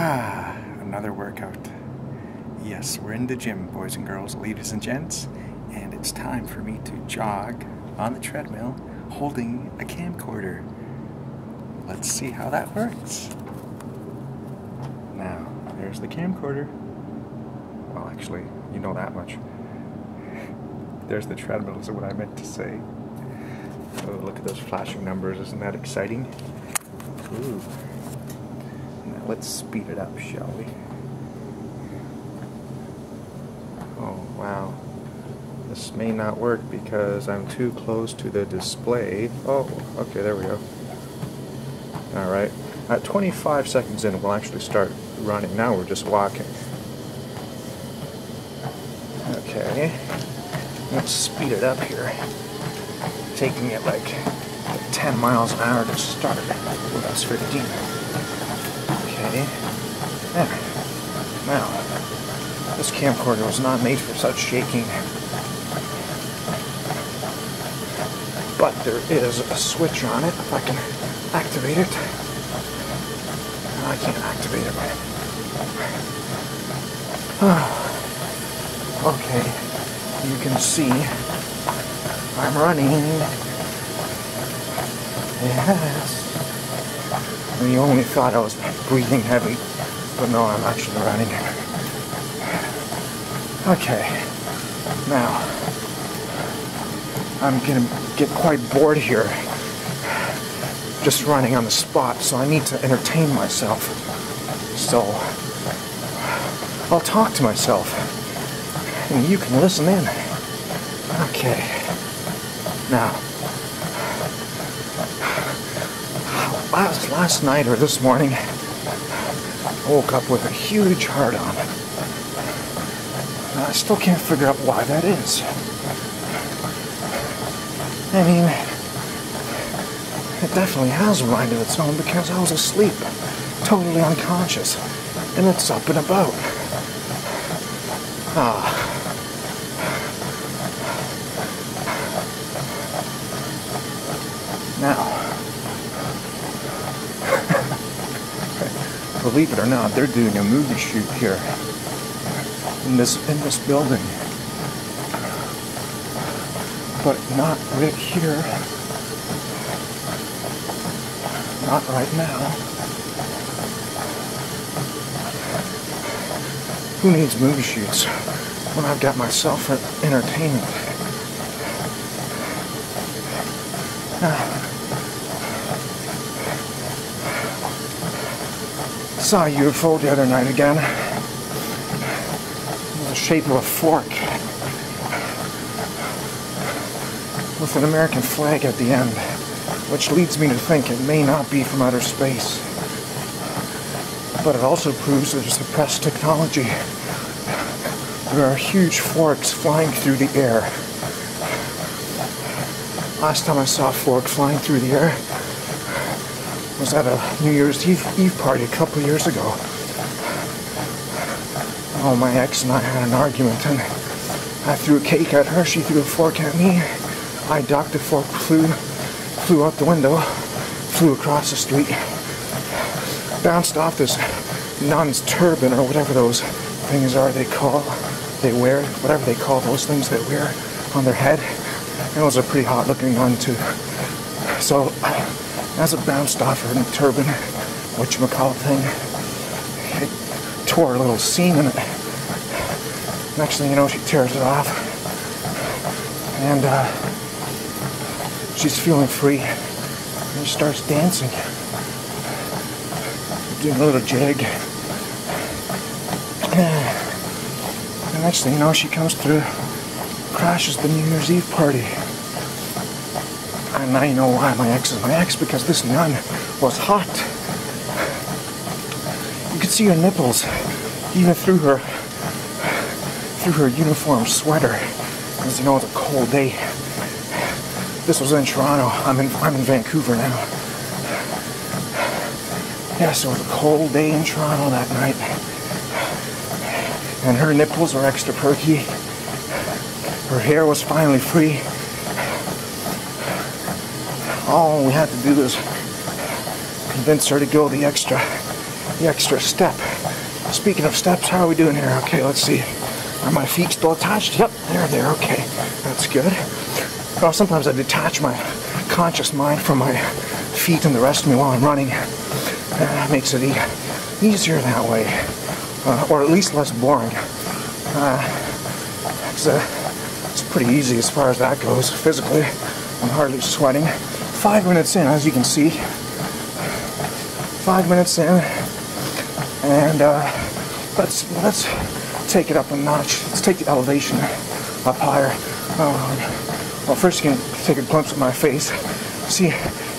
Another workout. Yes, we're in the gym, boys and girls, ladies and gents, and it's time for me to jog on the treadmill holding a camcorder. Let's see how that works. Now, there's the camcorder. Well, actually, you know that much. There's the treadmill is what I meant to say. Oh, look at those flashing numbers. Isn't that exciting? Ooh. Now let's speed it up, shall we? Oh, wow. This may not work because I'm too close to the display. Oh, okay, there we go. Alright. At 25 seconds in, we'll actually start running. Now we're just walking. Okay. Let's speed it up here. Taking it like 10 miles an hour to start. Well, that's 15. Okay. There. Now, this camcorder was not made for such shaking. But there is a switch on it, if I can activate it. I can't activate it. Okay, you can see I'm running. Yes. And you only thought I was breathing heavy, but no, I'm actually running. Okay, now I'm gonna get quite bored here just running on the spot, so I need to entertain myself. So I'll talk to myself and you can listen in. Okay, now last night or this morning I woke up with a huge heart-on. I still can't figure out why that is. I mean, it definitely has a mind of its own because I was asleep, totally unconscious, and it's up and about. Now, believe it or not, they're doing a movie shoot here in this building, but not right here, not right now. Who needs movie shoots when I've got myself for entertainment? Saw a UFO the other night again. The shape of a fork with an American flag at the end, which leads me to think it may not be from outer space. But it also proves there's suppressed technology. There are huge forks flying through the air. Last time I saw a fork flying through the air was at a New Year's Eve party a couple of years ago. Oh, my ex and I had an argument, and I threw a cake at her, she threw a fork at me. I ducked, the fork flew out the window, flew across the street, bounced off this nun's turban or whatever those things are they wear, whatever they call those things they wear on their head. And it was a pretty hot looking one too. So as it bounced off her turban, whatchamacallit thing, it tore a little seam in it. Next thing you know, she tears it off. And she's feeling free. And she starts dancing. Doing a little jig. And next thing you know, she comes through, crashes the New Year's Eve party. And now you know why my ex is my ex, because this nun was hot. You could see her nipples, even through her uniform sweater. As you know, it's a cold day. This was in Toronto. I'm in Vancouver now. Yes, it was a cold day in Toronto that night. And her nipples were extra perky. Her hair was finally free. All we had to do was convince her to go the extra step. Speaking of steps, how are we doing here? Okay, let's see. Are my feet still attached? Yep, they're okay. That's good. Well, sometimes I detach my conscious mind from my feet and the rest of me while I'm running. That makes it easier that way. Or at least less boring. It's pretty easy as far as that goes. Physically, I'm hardly sweating. 5 minutes in, as you can see. 5 minutes in. And let's take it up a notch. Let's take the elevation up higher. Well, first you can take a glimpse of my face. See, you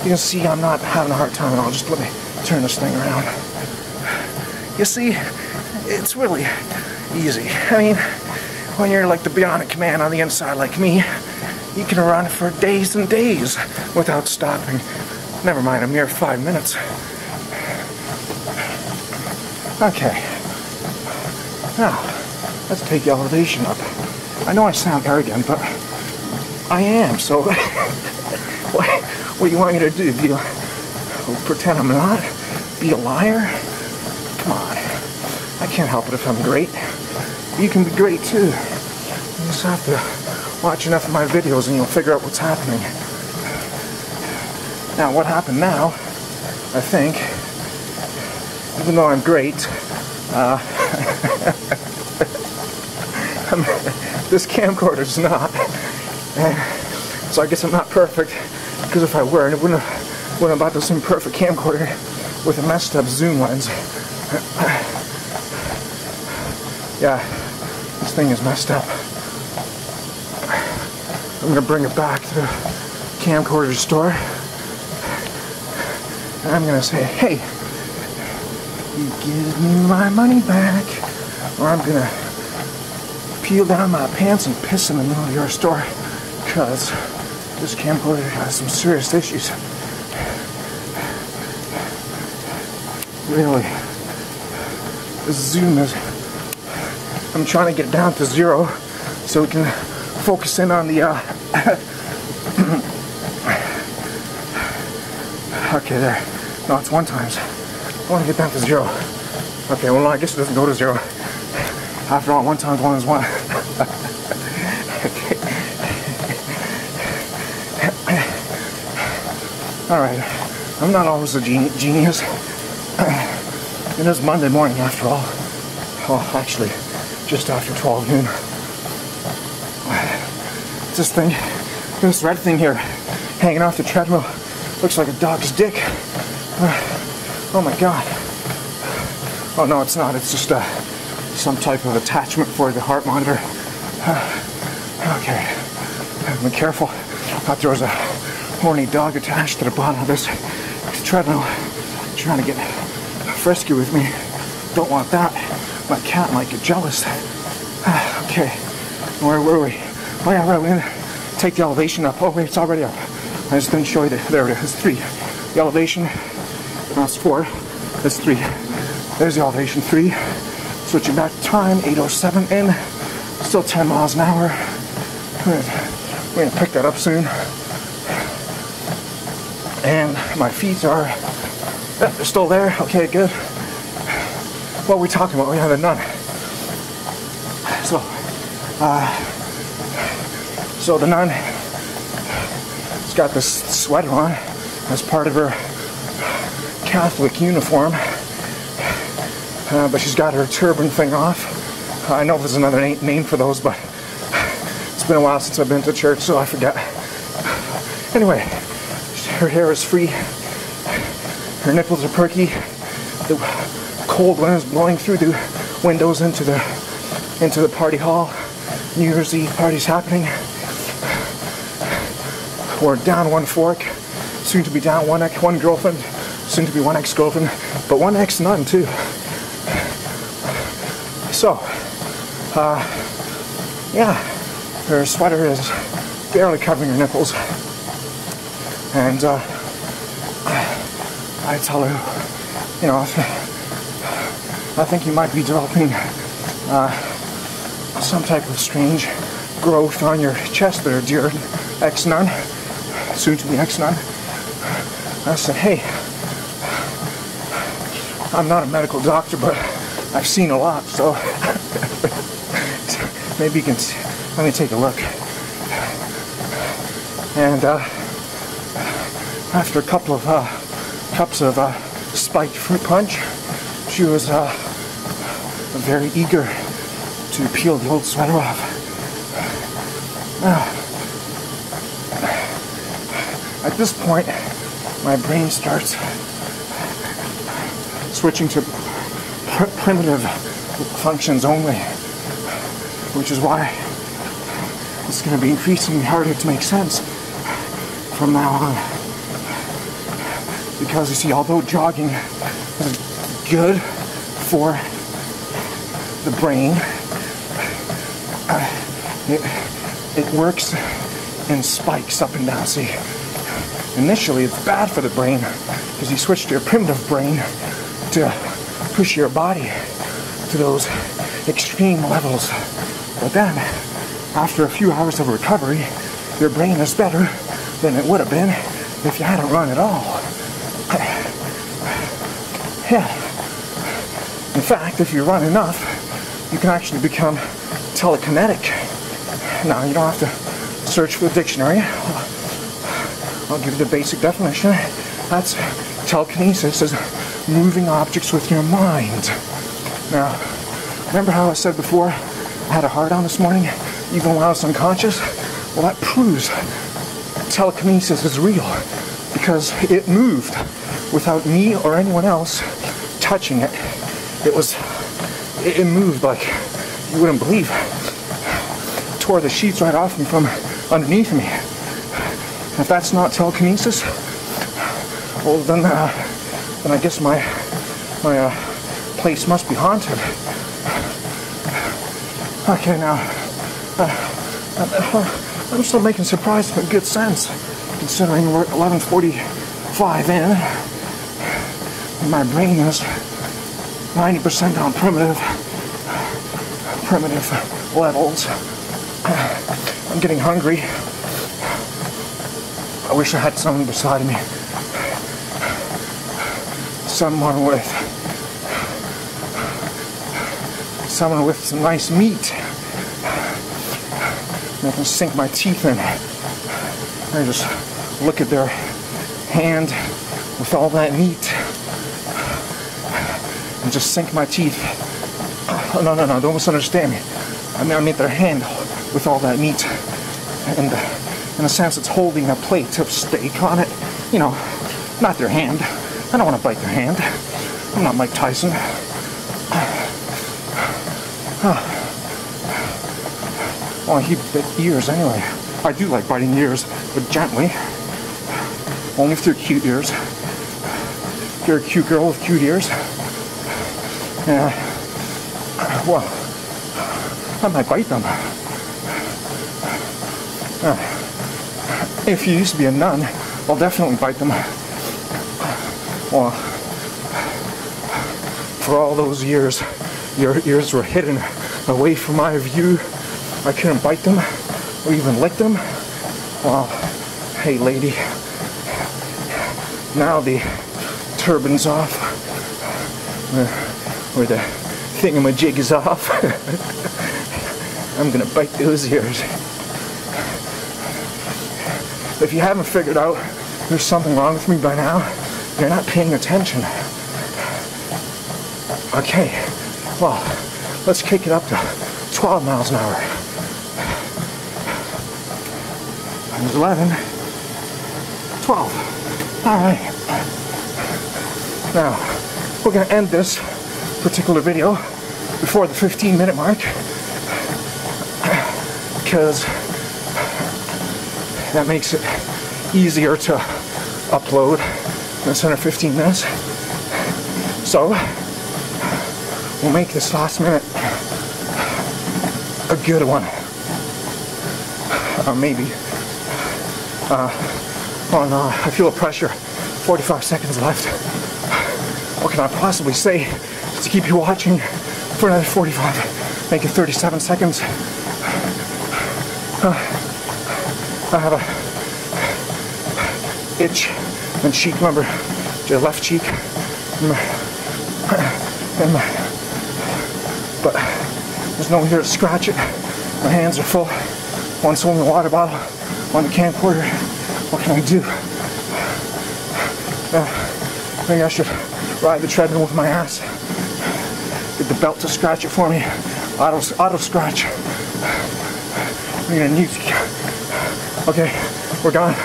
can see I'm not having a hard time at all. Just let me turn this thing around. You see, it's really easy. I mean, when you're like the bionic man on the inside like me, you can run for days and days without stopping. Never mind a mere 5 minutes. Okay. Now, let's take the elevation up. I know I sound arrogant, but I am, so what do you want me to do? Pretend I'm not? Be a liar? Come on. I can't help it if I'm great. You can be great too. You just have to watch enough of my videos and you'll figure out what's happening. Now, what happened now, I think, even though I'm great, this camcorder's not. So I guess I'm not perfect, because if I were, it wouldn't have bought the same perfect camcorder with a messed up zoom lens. Yeah, this thing is messed up. I'm gonna bring it back to the camcorder store, and I'm gonna say, hey, you give me my money back, or I'm gonna peel down my pants and piss in the middle of your store, because this camcorder has some serious issues. Really, the zoom is, I'm trying to get it down to 0 so we can focus in on the okay, there. No, it's 1 times. I want to get down to 0. Okay, well, no, I guess it doesn't go to 0. After all, 1 times 1 is 1. Okay. Alright, I'm not always a genius. It is Monday morning after all. Well, actually, just after 12 noon. This thing, this red thing here, hanging off the treadmill, looks like a dog's dick. Oh my god. Oh no, it's not. It's just some type of attachment for the heart monitor. Okay, be careful. I thought there was a horny dog attached to the bottom of this treadmill, trying to get frisky with me. Don't want that. My cat might get jealous. Okay, where were we? Oh yeah, right, we're gonna take the elevation up. Oh wait, it's already up. I just didn't show you that. There it is. It's 3. The elevation, that's 4. That's 3. There's the elevation, 3. Switching back to time, 8:07 in. Still 10 miles an hour. We're gonna pick that up soon. And my feet are, they're still there. Okay, good. What are we talking about? We have a nun. So the nun has got this sweater on as part of her Catholic uniform, but she's got her turban thing off. I know there's another name for those, but it's been a while since I've been to church, so I forget. Anyway, her hair is free, her nipples are perky, the cold wind is blowing through the windows into the party hall. New Year's Eve party's happening. We're down 1 fork, soon to be down 1 girlfriend, soon to be 1 ex-girlfriend, but 1 ex-nun too. So, yeah, her sweater is barely covering her nipples, and I tell her, you know, I think you might be developing some type of strange growth on your chest there, dear ex-nun, soon-to-be ex-nun. I said, hey, I'm not a medical doctor, but I've seen a lot, so maybe you can, let me take a look. And after a couple of cups of spiked fruit punch, she was very eager to peel the old sweater off. At this point, my brain starts switching to primitive functions only, which is why it's going to be increasingly harder to make sense from now on. Because you see, although jogging is good for the brain, it works in spikes up and down. See, initially it's bad for the brain because you switch to your primitive brain to push your body to those extreme levels. But then, after a few hours of recovery, your brain is better than it would have been if you hadn't run at all. Yeah. In fact, if you run enough, you can actually become telekinetic. Now, you don't have to search for the dictionary. I'll give you the basic definition. That's telekinesis, is moving objects with your mind. Now, remember how I said before I had a hard-on this morning, even when I was unconscious? Well, that proves telekinesis is real, because it moved without me or anyone else touching it. It moved like you wouldn't believe. Tore the sheets right off from underneath me. If that's not telekinesis, well then I guess my place must be haunted. Okay, now I'm still making surprisingly good sense, considering we're 11:45 in. And my brain is 90% on primitive levels. I'm getting hungry. I wish I had someone beside me. Someone with some nice meat. And I can sink my teeth in. I just look at their hand with all that meat and just sink my teeth. Oh, no, don't misunderstand me. I mean their hand with all that meat. And in a sense, it's holding a plate of steak on it. You know, not their hand. I don't want to bite their hand. I'm not Mike Tyson. Well, he bit ears anyway. I do like biting ears, but gently. Only if they're cute ears. If you're a cute girl with cute ears, well, I might bite them. If you used to be a nun, I'll definitely bite them. Well, for all those years, your ears were hidden away from my view. I couldn't bite them or even lick them. Well, hey lady, now the turban's off, or the thingamajig is off. I'm gonna bite those ears. If you haven't figured out there's something wrong with me by now, you're not paying attention. Okay, well, let's kick it up to 12 miles an hour. Times 11, 12. All right. Now, we're gonna end this particular video before the 15-minute mark, because that makes it easier to upload instead of 15 minutes. So, we'll make this last minute a good one. Maybe. Oh no, I feel the pressure. 45 seconds left. What can I possibly say to keep you watching for another 45? Make it 37 seconds. I have a itch and cheek, remember, to the left cheek, and my but there's no one here to scratch it. My hands are full. One swimming water bottle, on the camcorder. What can I do? Maybe I should ride the treadmill with my ass. Get the belt to scratch it for me. Auto scratch. We're gonna need. Okay, we're gone.